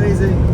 crazy.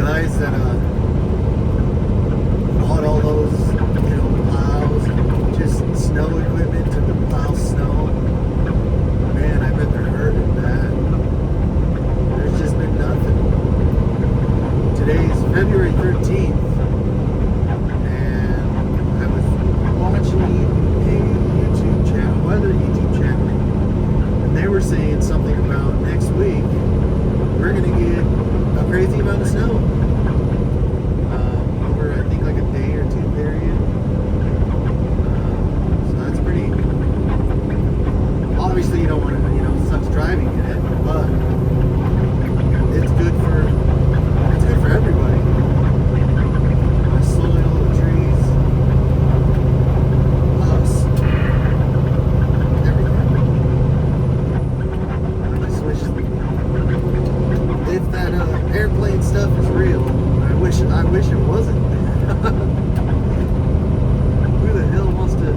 guys that bought all those, plows and just snow equipment to plow snow. Man, I bet they're hurting bad. There's just been nothing. Today's February 13th, and I was watching a YouTube channel, weather YouTube channel, and they were saying something about next week we're going to get a crazy amount of snow. Over, I think, like a day or two period. So that's pretty... Obviously, you don't want to, it sucks driving in it, but it's good for everybody. Slowing all the trees, us, everything. I just wish if that airplane stuff is real, I wish it wasn't. Who the hell wants to,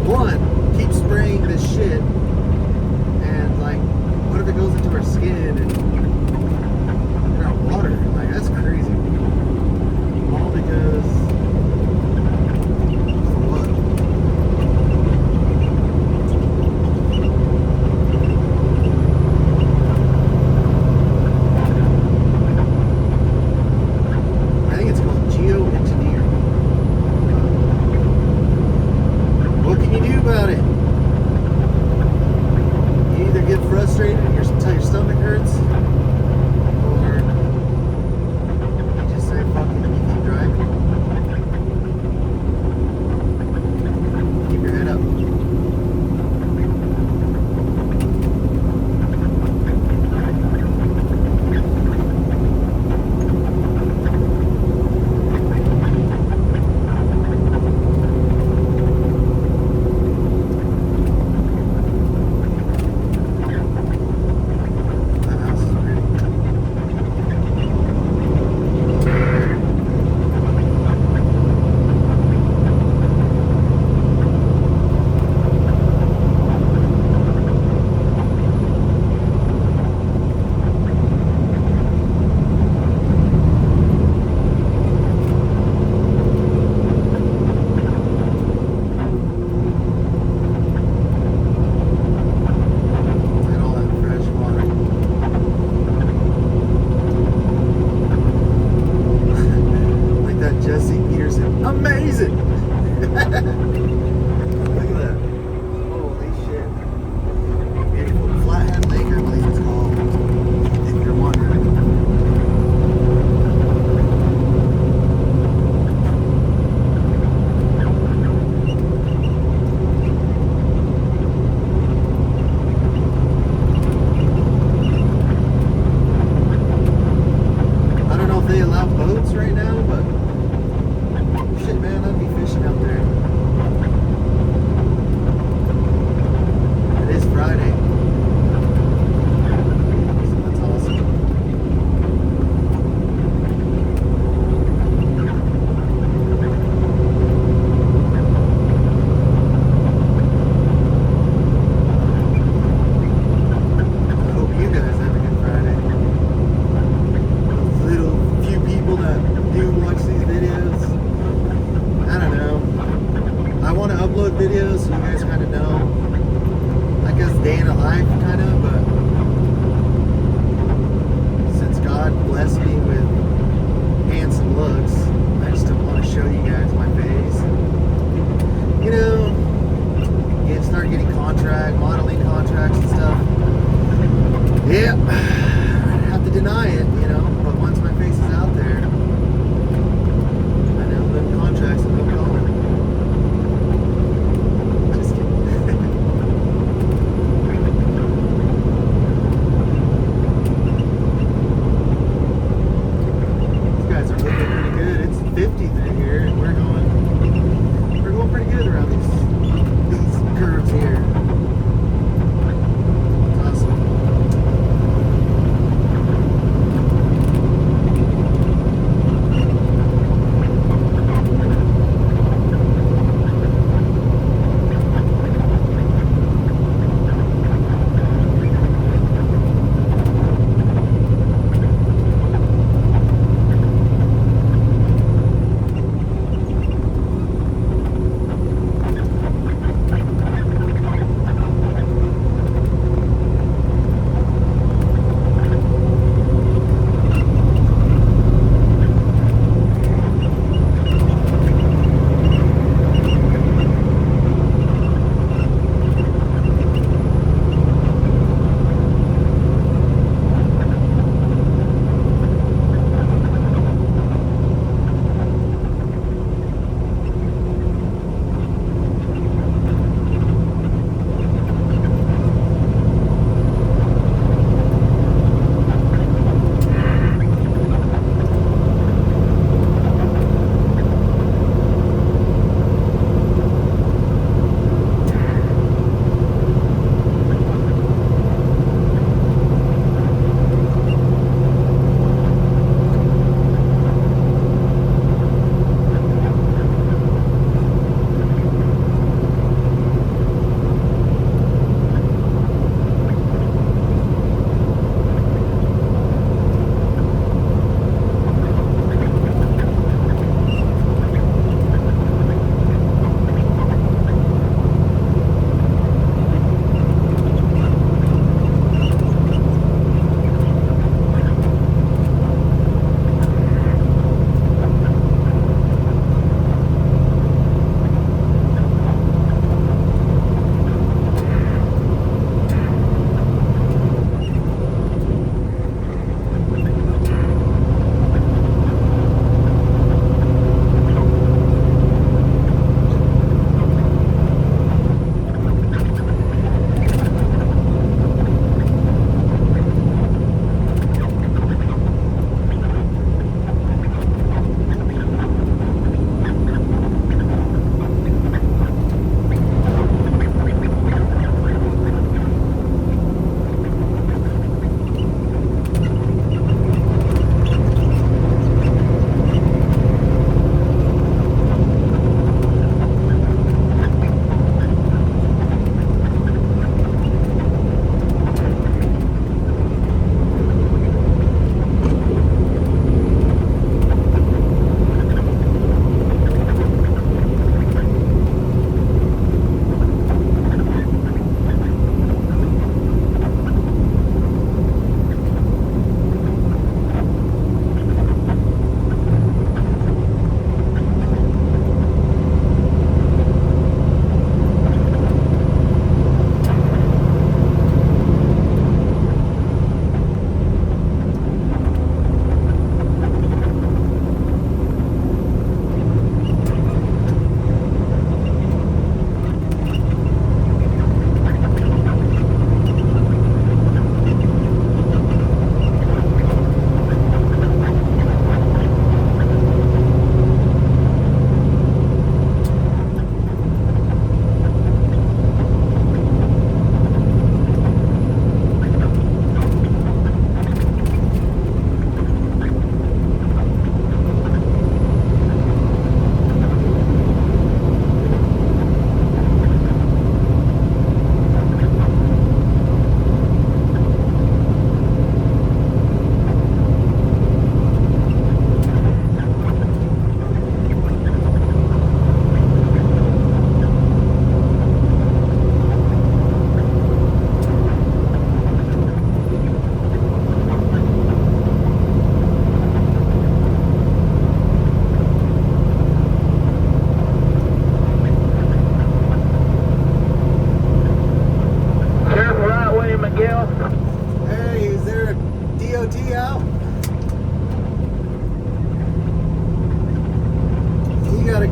one, keep spraying this shit, and like, what if it goes into our skin and in our water? Like, that's crazy. All because for what? I think it's called geoengineering. What can you do about it? You either get frustrated until your stomach hurts, or you just say fuck it and you keep driving. Keep your head up. That house is pretty. And all that fresh water. Like that Jesse Peterson. Amazing! Look at that. Holy shit. Beautiful. Flathead Lake, I believe it's called. If you're wondering. I don't know if they allow boats right now, but shit, man, I'd be fishing out there. It is Friday. So that's awesome. I hope you guys have a good Friday. Those little few people that do watch these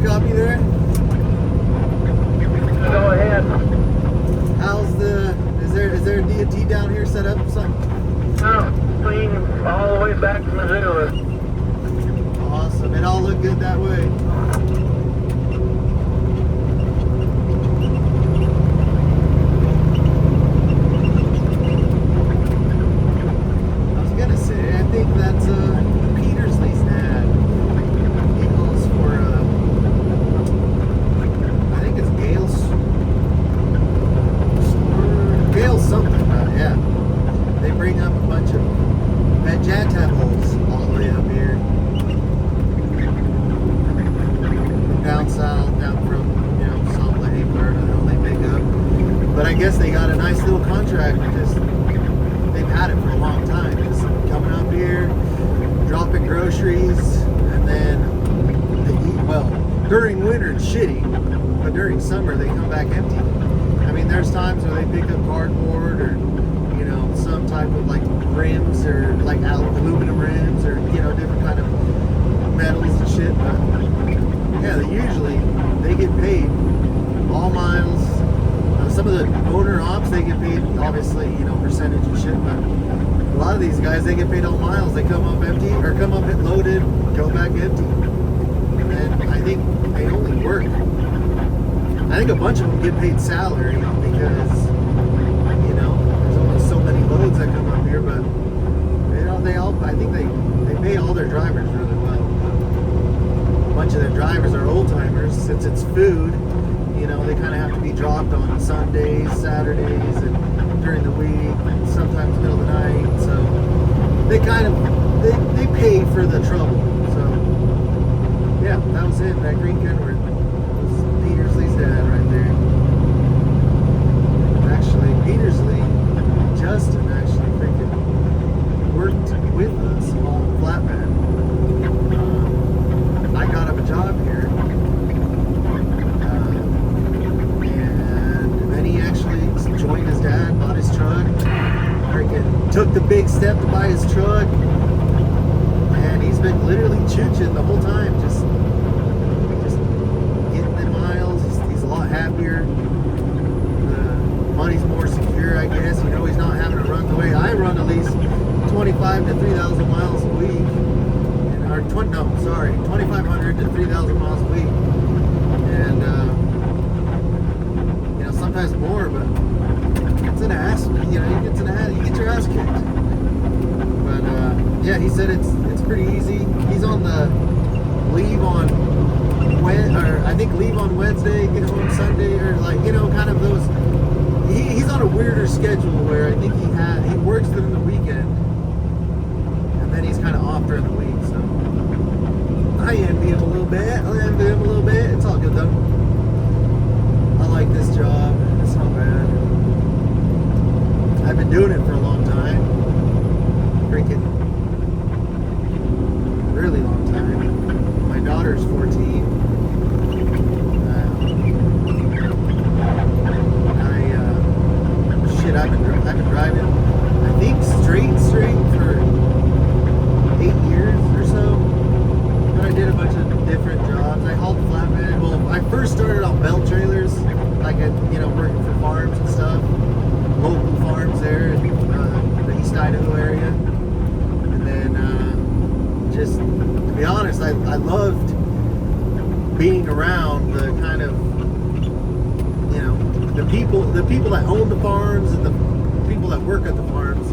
copy there? Go ahead. How's is there a D&T down here set up or something? No, clean all the way back to Missouri. Awesome. It all looked good that way. I was gonna say, I think that's Petersley's dad. He calls for I think it's Gale's something, yeah. They bring up a bunch of vegetables all the way up here. Down south, down from, Salt Lake, where they pick up. But I guess they got a nice little contract because they've had it for a long time. Just coming up here, dropping groceries, and then they eat. Well, during winter it's shitty, but during summer they come back empty. I mean, there's times where they pick up cardboard or, some type of like rims or like aluminum rims or, different kind of metals and shit. But yeah, they get paid all miles. Some of the owner ops, they get paid obviously, percentage and shit. But a lot of these guys, they get paid all miles. They come up empty or come up loaded, go back empty. And I think they only work. I think a bunch of them get paid salary because, there's only so many loads that come up here, but I think they pay all their drivers really well. A bunch of their drivers are old timers. Since it's food, they kind of have to be dropped on Sundays, Saturdays, and during the week, and sometimes middle of the night. So they they pay for the trouble. So yeah, that was it. That green Kenworth was Petersley's dad right there. Actually, Justin actually freaking worked with us on flatbed. I got him a job here, and then he actually joined his dad, bought his truck, freaking took the big step to buy his truck, and he's been literally chooching the whole time, just getting the miles. He's a lot happier. Money's more secure, I guess. He's not having to run the way I run, at least 25 to 3,000 miles a week. Or 2,500 to 3,000 miles a week. And, sometimes more, but it's an ass, you get your ass kicked. But, yeah, he said it's pretty easy. He's on the leave on Wednesday, get home Sunday, or kind of those. He's on a weirder schedule where I think he works during the weekend, and then he's kind of off during the week. So I envy him a little bit. It's all good though. I like this job. It's not bad. I've been doing it for a long time. Freaking really long time. My daughter's 14. I've been driving, I think straight for 8 years or so. But I did a bunch of different jobs. I hauled flatbed. Well, I first started on belt trailers, like working for farms and stuff, local farms there in the East Idaho area. And then, just to be honest, I loved being around the kind of the people that own the farms and the people that work at the farms.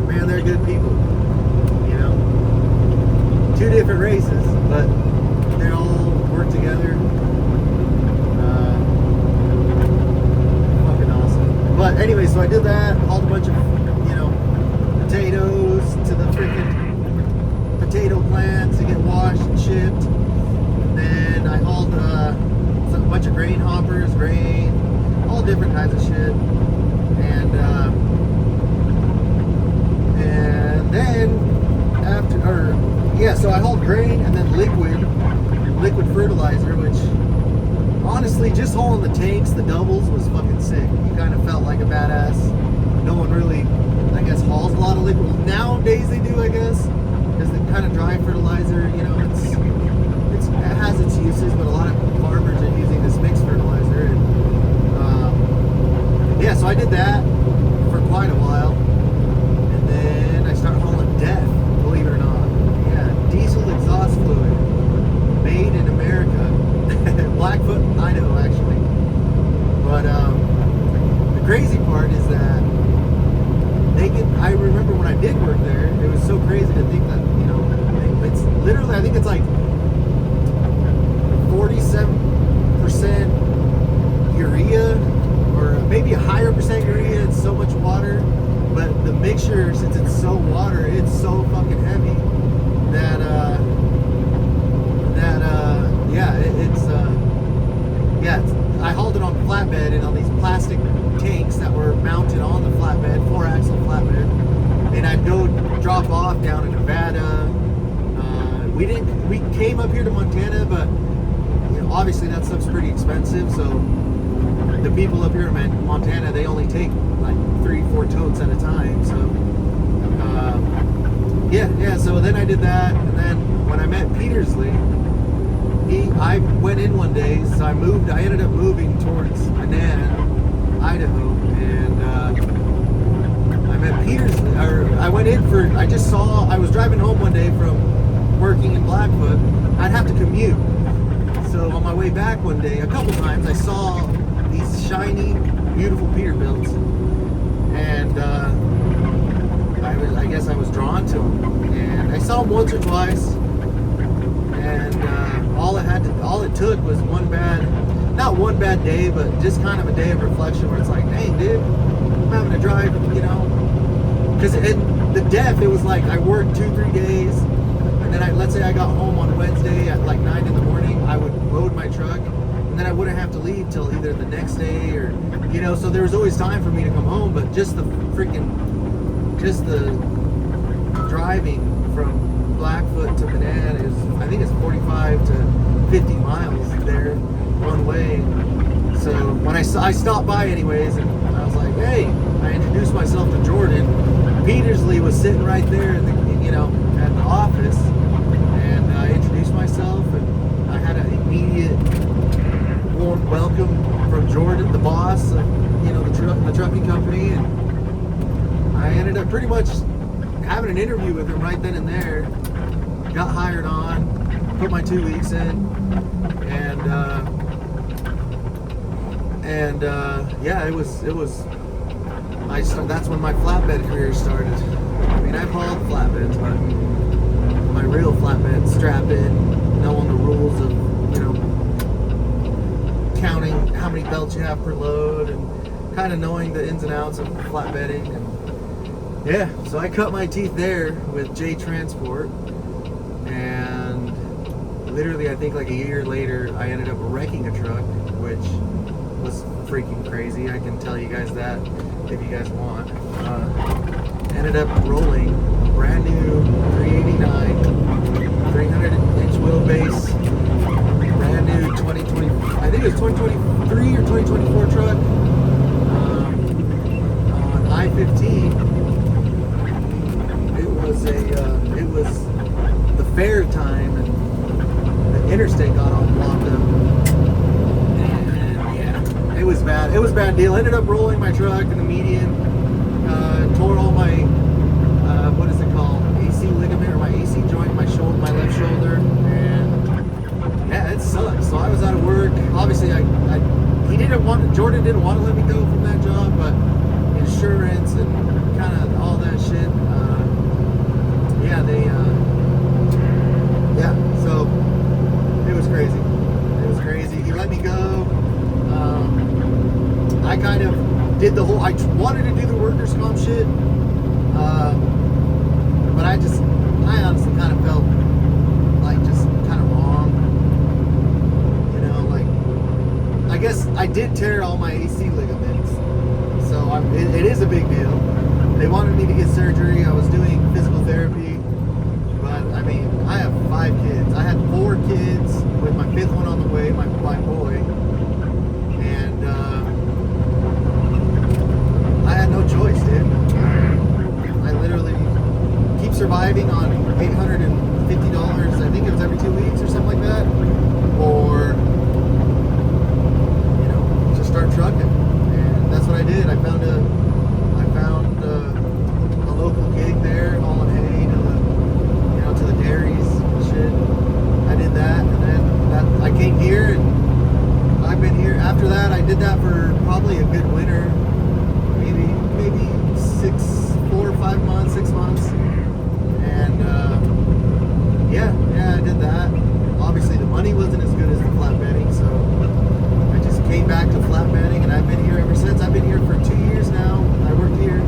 Man, they're good people. Two different races, but they all work together. Fucking awesome. But anyway, so I did that, hauled a bunch of potatoes to the freaking potato plants to get washed and shipped. And then I hauled a bunch of grain hoppers, grain, all different kinds of shit, and then so I hauled grain and then liquid fertilizer, which honestly, just hauling the tanks, the doubles, was fucking sick. You kind of felt like a badass. No one really, I guess, hauls a lot of liquid. Nowadays they do, I guess, because the kind of dry fertilizer, it has its uses, but a lot of farmers are using this mixed fertilizer. And yeah, so I did that for quite a while, and then I started hauling death. Believe it or not, yeah, diesel exhaust fluid, made in America, Blackfoot, Idaho, actually. But the crazy part is that I remember when I did work there, it was so crazy to think that, you know, it's literally, I think it's like 47% urea, or maybe a higher percent urea. It's so much water, but the mixture, since it's so water, it's so fucking heavy that I hauled it on flatbed and on these plastic tanks that were mounted on the flatbed, 4-axle flatbed, and I'd go drop off down in Nevada. We came up here to Montana, but you know, obviously that stuff's pretty expensive, so the people up here in Montana, they only take like 3-4 totes at a time. So so then I did that, and then when I met Petersley, I went in one day, so I ended up moving towards Annan, Idaho, and I met Petersley, I was driving home one day from working in Blackfoot. I'd have to commute. So on my way back one day, a couple times, I saw these shiny, beautiful Peterbilts, and I guess I was drawn to them. And I saw them once or twice, and all it took was not one bad day, but just kind of a day of reflection where it's like, hey, dude, I'm having to drive, you know, because the death, it was like I worked 2-3 days, and then let's say I got home on Wednesday at like 9 in the morning, I would load my truck, and then I wouldn't have to leave till either the next day, or, you know, so there was always time for me to come home. But just the driving from Blackfoot to Banana I think it's 45 to 50 miles there one way. So when I stopped by anyways, and I was like, hey, I introduced myself to Jordan. Petersley was sitting right there at the office, and I introduced myself, and I had an immediate warm welcome from Jordan, the boss of, you know, the trucking company, and I ended up pretty much having an interview with him right then and there. Got hired on, put my 2 weeks in, and that's when my flatbed career started. I mean, I've hauled flatbeds, but my real flatbed, strap in, knowing the rules of, you know, counting how many belts you have per load, and kind of knowing the ins and outs of flatbedding. And yeah, so I cut my teeth there with J Transport, and literally I think like a year later I ended up wrecking a truck, which was freaking crazy. I can tell you guys that if you guys want. Ended up rolling a brand new 389 300-inch wheelbase, brand new 2020, I think it was 2023 or 2024 truck, on I-15. It was the fair time, and the interstate got all blocked up. And yeah, it was bad. It was a bad deal. Ended up rolling my truck in the median, tore all my what is it called? AC ligament, or my AC joint, my left shoulder, and yeah, it sucked. So I was out of work. Obviously, Jordan didn't want to let me go from that job, but insurance and kind of all that shit. So it was crazy. It was crazy. He let me go. I kind of did I wanted to do the workers' comp shit, but I honestly kind of felt like just kind of wrong. You know, like, I guess I did tear all my AC ligaments, so it is a big deal. They wanted me to get surgery. I was doing physical therapy. But I mean, I have 5 kids. I had 4 kids with my 5th one on the way, my boy. And I had no choice, dude. I literally keep surviving on $850. I think it was every 2 weeks or something like that. did that for probably a good winter, maybe 4 or 5 months, 6 months, and yeah, I did that. Obviously, the money wasn't as good as the flatbedding, so I just came back to flatbedding, and I've been here ever since. I've been here for 2 years now. I worked here,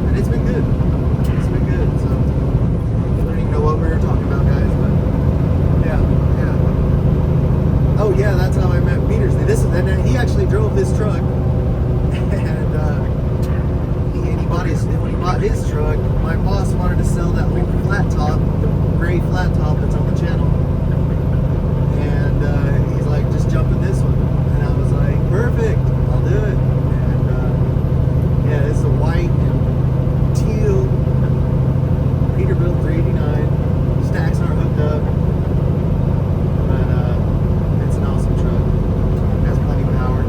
and it's been good. It's been good. So I don't even know what we were talking about, guys, but yeah. Oh yeah, that's how I met Peters. And he actually drove this truck, and when he bought his truck, my boss wanted to sell that old flat top, the gray flat top that's on the channel, and he's like, just jump in this one, and I was like, perfect, I'll do it. And yeah, it's a white and teal Peterbilt 389. Stacks aren't hooked up. It's an awesome truck. It has plenty of power.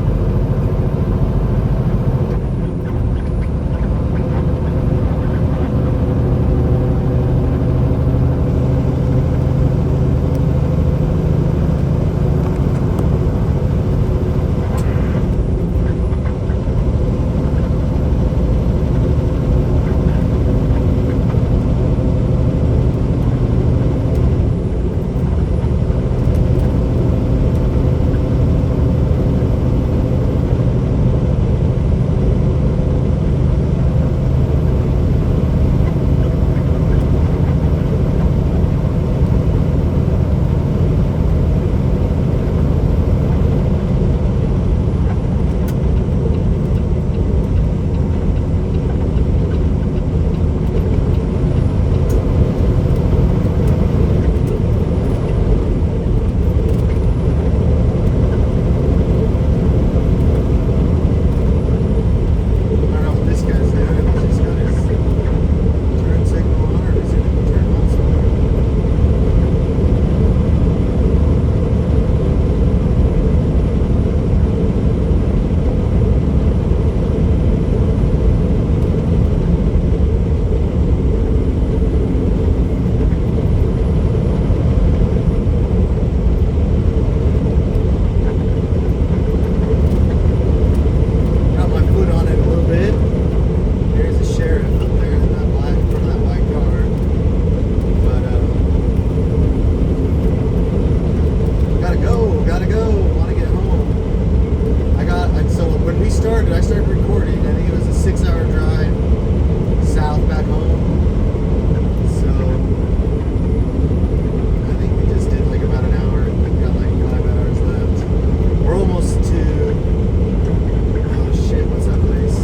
I started recording. I think it was a 6-hour drive south back home. So I think we just did like about an hour and we've got like 5 hours left. We're almost to, oh shit, what's that place?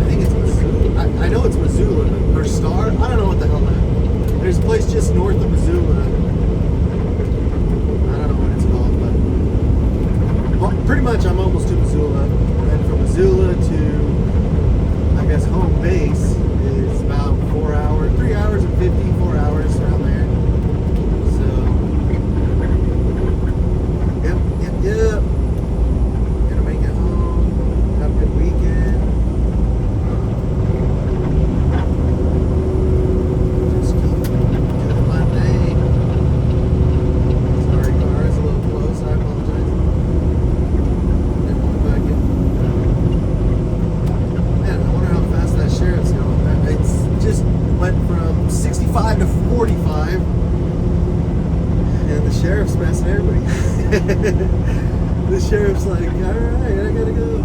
I think it's Missoula. I know it's Missoula, or Star. I don't know what the hell that. There's a place just north of Missoula. Pretty much I'm almost to Missoula, and from Missoula to, I guess, home base is about 4 hours, 3 hours and 4 hours around there. So, yep. Gonna make it home, have a good weekend. Just keep doing my thing. Sorry, car is a little close, I apologize. Sheriff's going. It's just went from 65 to 45, and the sheriff's messing everybody. The sheriff's like, all right, I gotta go.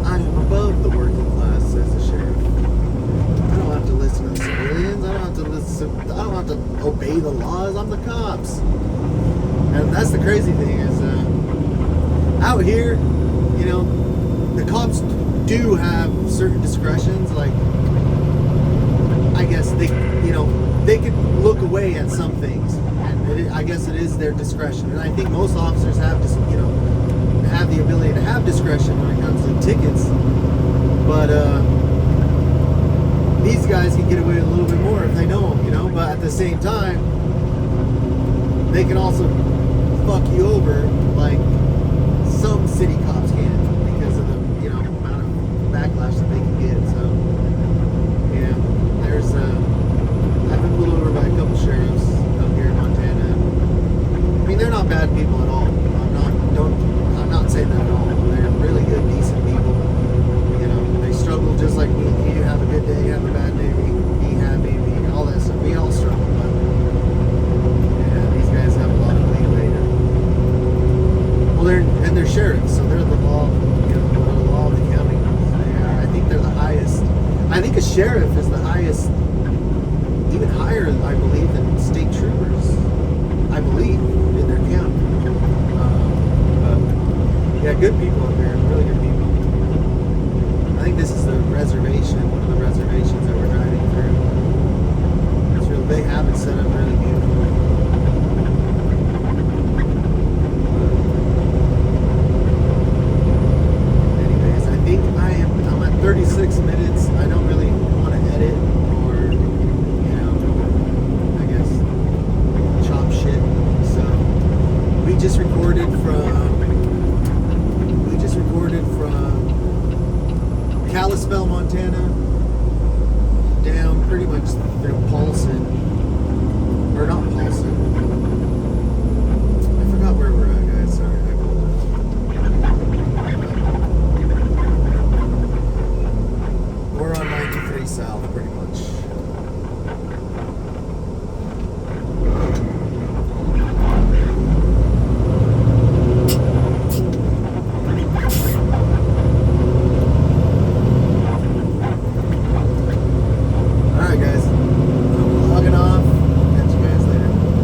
I am above the working class, says the sheriff. I don't have to listen to the civilians. I don't have to obey the laws. I'm the cops. And that's the crazy thing is, out here, you know, the cops do have certain discretions, like, I guess they could look away at some things, and I guess it is their discretion. And I think most officers have have the ability to have discretion when it comes to tickets, but these guys can get away with a little bit more if they know them, but at the same time, they can also fuck you over like some city cops can, because of the amount of backlash that they can get. So yeah, there's I've been pulled over by a sheriff is the highest, even higher, I believe, than state troopers. I believe in their county. But yeah, good people up here, really good people. I think this is the reservation, one of the reservations that we're driving through. It's real. They have it set up really beautifully. Anyways, I think I'm at 36 minutes. I